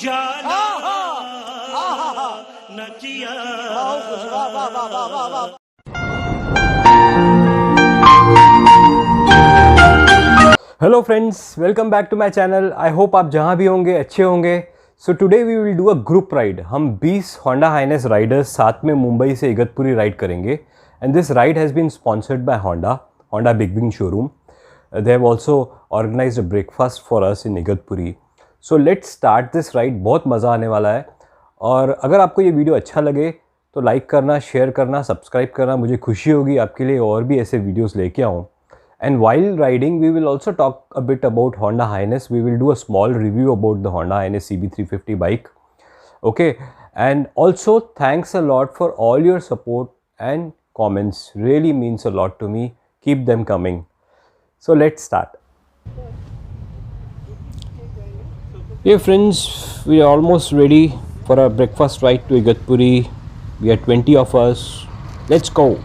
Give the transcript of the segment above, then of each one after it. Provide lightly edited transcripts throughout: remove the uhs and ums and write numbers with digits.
उजाला न किया। Hello friends, welcome back to my channel. I hope आप जहाँ भी होंगे अच्छे होंगे. So today we will do a group ride. हम 20 Honda Hness riders साथ में मुंबई से इगतपुरी राइड करेंगे. And this ride has been sponsored by Honda Bigwing showroom. They have also organized a breakfast for us in Igatpuri. So let's start this ride. बहुत मज़ा आने वाला है. और अगर आपको ये वीडियो अच्छा लगे तो लाइक करना, शेयर करना, सब्सक्राइब करना. मुझे खुशी होगी आपके लिए और भी ऐसे वीडियोस लेके आऊँ. And while riding, we will also talk a bit about Honda Hness. We will do a small review about the Honda Hness CB350 bike. Okay, and also thanks a lot for all your support and comments. Really means a lot to me. Keep them coming. So let's start. Hey friends, we are almost ready for our breakfast ride to Igatpuri. We are 20 of us. Let's go.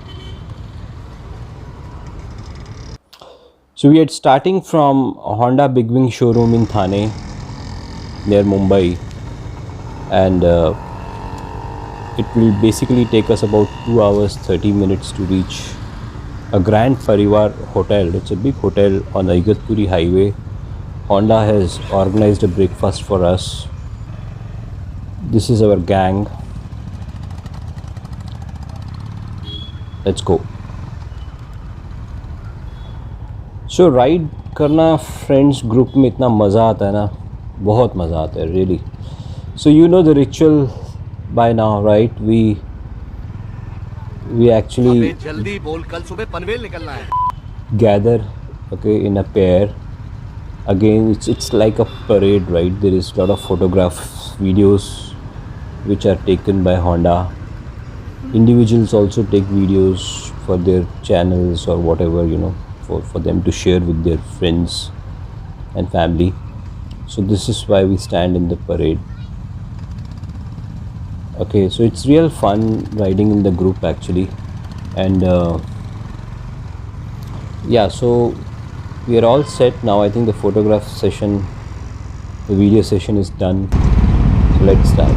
So we are starting from a Honda Bigwing showroom in Thane near Mumbai, and it will basically take us about 2 hours 30 minutes to reach a Grand Parivar hotel. It's a big hotel on the Igatpuri highway. Honda has organized a breakfast for us. This is our gang. Let's go. So ride करना friends group में इतना मज़ा आता है ना, बहुत मज़ा आता है really. So you know the ritual by now, right? We actually जल्दी बोल, कल सुबह पनवेल निकलना है. Gather okay in a pair. Again it's like a parade, right? There is a lot of photographs, videos which are taken by Honda. Individuals also take videos for their channels or whatever, you know, for them to share with their friends and family. So this is why we stand in the parade. Okay, so it's real fun riding in the group actually. And yeah, so we are all set now. I think the photograph session, the video session is done. So let's start.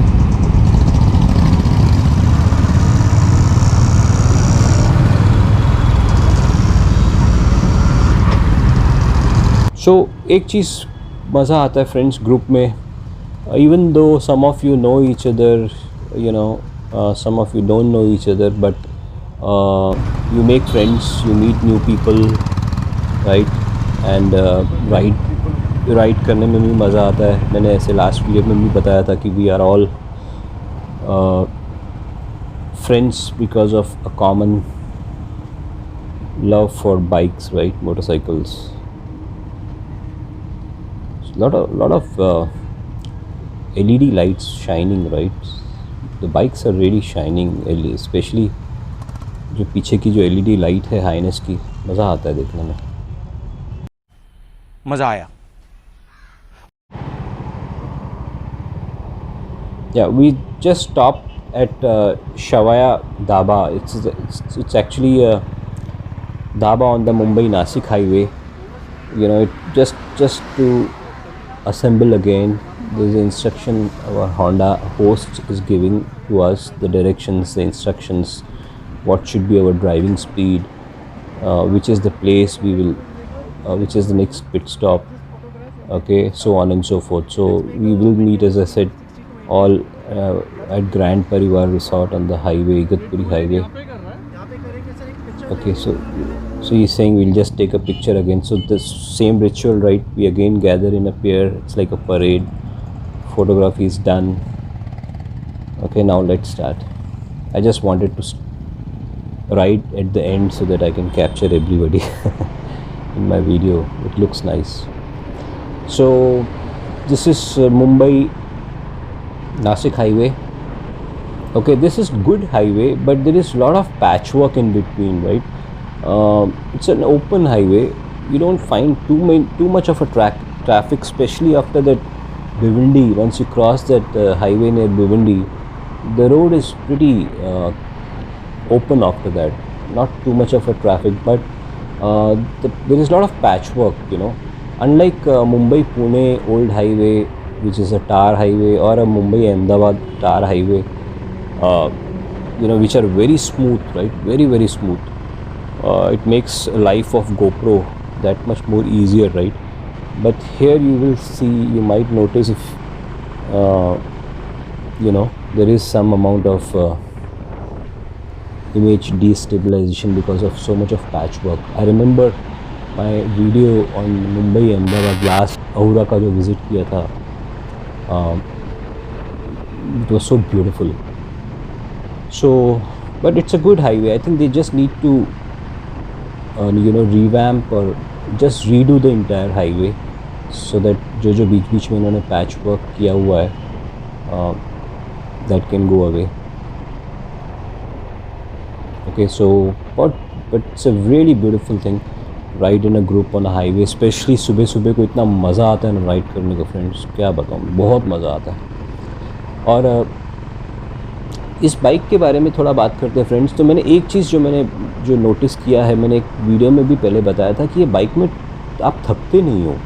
So एक चीज़ मज़ा आता है friends group में. Even though some of you know each other, you know, some of you don't know each other, but you make friends, you meet new people, right? And ride करने में भी मज़ा आता है. मैंने ऐसे लास्ट वीडियो में भी बताया था कि we are all friends because of a common love for bikes, right? Motorcycles. Lot of LED lights shining, right? The bikes are really shining, especially जो पीछे की जो LED लाइट है Hness की, मज़ा आता है देखने में. मज़ा आया. Yeah, we just stopped at Shavaya Dhaba. It's actually a dhaba on the Mumbai Nashik highway. You know, it just to assemble again. There's an instruction our Honda host is giving to us, the directions, the instructions, what should be our driving speed, which is the place we will, which is the next pit stop, okay, so on and so forth. So we will meet, as I said, all at Grand Parivar Resort on the highway, Igatpuri highway. Okay, so he's saying we'll just take a picture again. So the same ritual, right? We again gather in a pair. It's like a parade. Photography is done. Okay, now let's start. I just wanted to ride at the end so that I can capture everybody in my video. It looks nice. So this is Mumbai Nashik highway. Okay, this is good highway, but there is a lot of patchwork in between, right? It's an open highway. You don't find too much of a traffic, especially after that Bhiwandi. Once you cross that highway near Bhiwandi, the road is pretty open after that. Not too much of a traffic, but there is a lot of patchwork, you know. Unlike Mumbai Pune old highway, which is a tar highway, or a Mumbai-Ahmedabad tar highway, which are very smooth, right? Very, very smooth. It makes life of GoPro that much more easier, right? But here you will see, you might notice if there is some amount of image destabilization because of so much of patchwork. I remember my video on Mumbai-Ahmedabad last Aura का जो visit किया था, it was so beautiful. So, but it's a good highway. I think they just need to revamp or just redo the entire highway so that जो बीच में उन्होंने patchwork किया हुआ है, that can go away. Okay, so but it's a really beautiful thing. Ride in a group on a highway, especially सुबह को इतना मज़ा आता है ना राइड करने को फ्रेंड्स, क्या बताऊँ, बहुत मज़ा आता है. और इस बाइक के बारे में थोड़ा बात करते हैं फ्रेंड्स. तो मैंने एक चीज़ जो नोटिस किया है, मैंने एक वीडियो में भी पहले बताया था कि ये बाइक में आप थकते नहीं हो.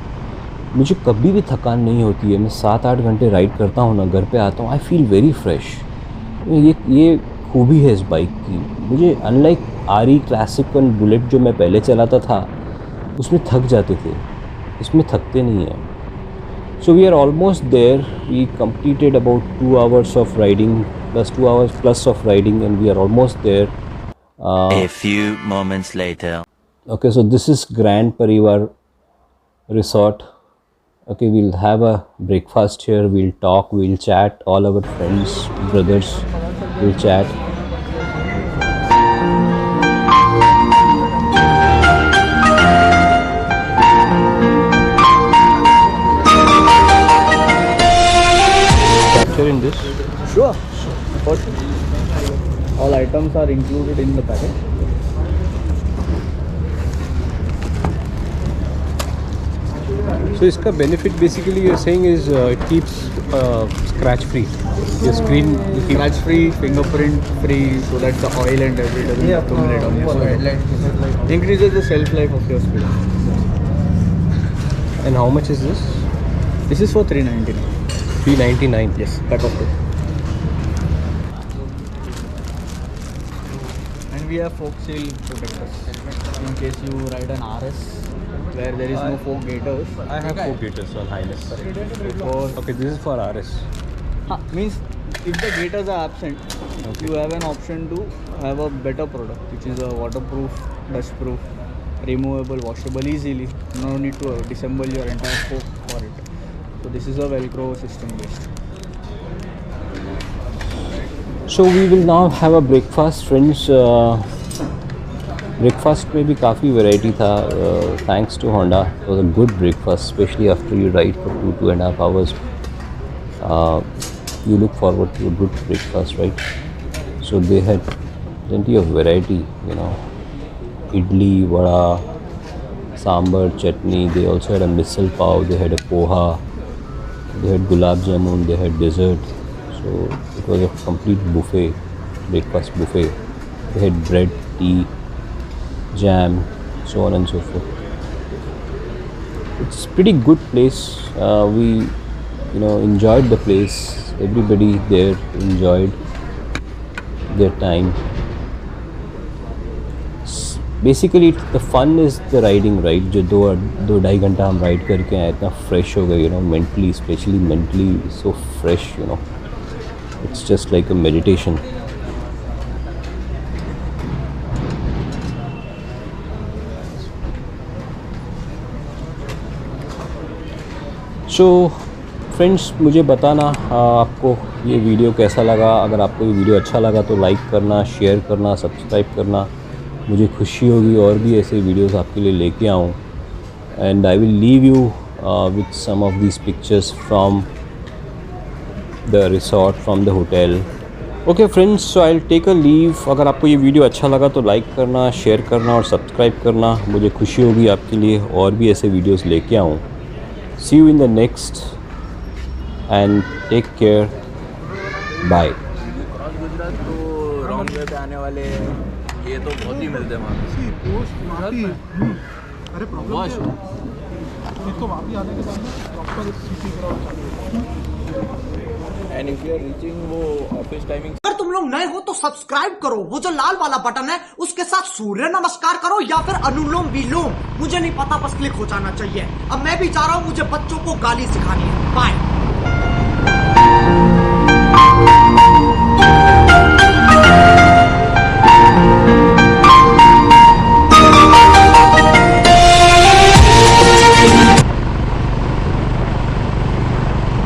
मुझे कभी भी थकान नहीं होती है. मैं 7-8 घंटे राइड करता हूँ ना, घर पे आता हूँ, आई फील वेरी फ्रेश. ये खूबी है इस बाइक की. मुझे unlike RE classic and bullet जो मैं पहले चलाता था उसमें थक जाते थे, इसमें थकते नहीं हैं. So we are almost there. We completed about 2 hours of riding plus 2 hours plus of riding and we are almost there. A few moments later. Okay, so this is Grand Parivar Resort. Okay, we'll have a breakfast here, we'll talk, we'll chat, all our friends, brothers will chat. Capture in this? Sure. All items are included in the package. So इसका benefit basically you're saying is it keeps scratch free. Your screen Scratch free, fingerprint free, so that the oil and debris doesn't accumulate on your screen. Increases the shelf life of your screen. And how much is this? This is for $399. $399. Yes, pack of 2. And we have fork seal protectors in case you ride an RS where there is no fork gaiters. I have 4 gaiters on Hness. Okay, this is for RS. Means if the gaiters are absent, you have an option to have a better product, which is a waterproof, dustproof, removable, washable easily. No need to disassemble your entire fork for it. So this is a Velcro system based. So we will now have a breakfast, friends. Breakfast में भी काफ़ी variety था. Thanks to Honda, it was a good breakfast, especially after you ride for 2.5 hours. You look forward to a good breakfast, right? So they had plenty of variety, idli, vada, sambar, chutney. They also had a misal pav. They had a poha. They had gulab jamun. They had dessert. So it was a complete buffet, breakfast buffet. They had bread, tea, jam, so on and so forth. It's a pretty good place. We enjoyed the place. Everybody there enjoyed their time. Basically the fun is the riding, right? जो 2-2.5 घंटा हम ride करके आए, इतना fresh हो गए, mentally, especially mentally so fresh, it's just like a meditation. So friends, मुझे बताना आपको ये वीडियो कैसा लगा. अगर आपको ये वीडियो अच्छा लगा तो लाइक करना, शेयर करना, सब्सक्राइब करना. मुझे खुशी होगी और भी ऐसे वीडियोस आपके लिए लेके आऊँ. And I will leave you with some of these pictures from the resort, from the hotel. Okay friends, so I will take a leave. अगर आपको ये वीडियो अच्छा लगा तो लाइक करना, शेयर करना और सब्सक्राइब करना. मुझे खुशी होगी आपके लिए और भी ऐसे वीडियोस लेके आऊँ. See you in the next and take care. Bye. Gujarat तो रॉन्ग वे पे आने वाले ये तो बहुत ही मिलते हैं वहाँ पे. तो वहाँ भी आने के बाद प्रॉपर सिटी ग्राउंड चालू है। And if you are reaching वो ऑफिस टाइमिंग, अगर तुम लोग नए हो तो सब्सक्राइब करो, वो जो लाल वाला बटन है उसके साथ सूर्य नमस्कार करो या फिर अनुलोम विलोम, मुझे नहीं पता, बस क्लिक हो जाना चाहिए। अब मैं भी जा रहा हूँ, मुझे बच्चों को गाली सिखानी है। बाय।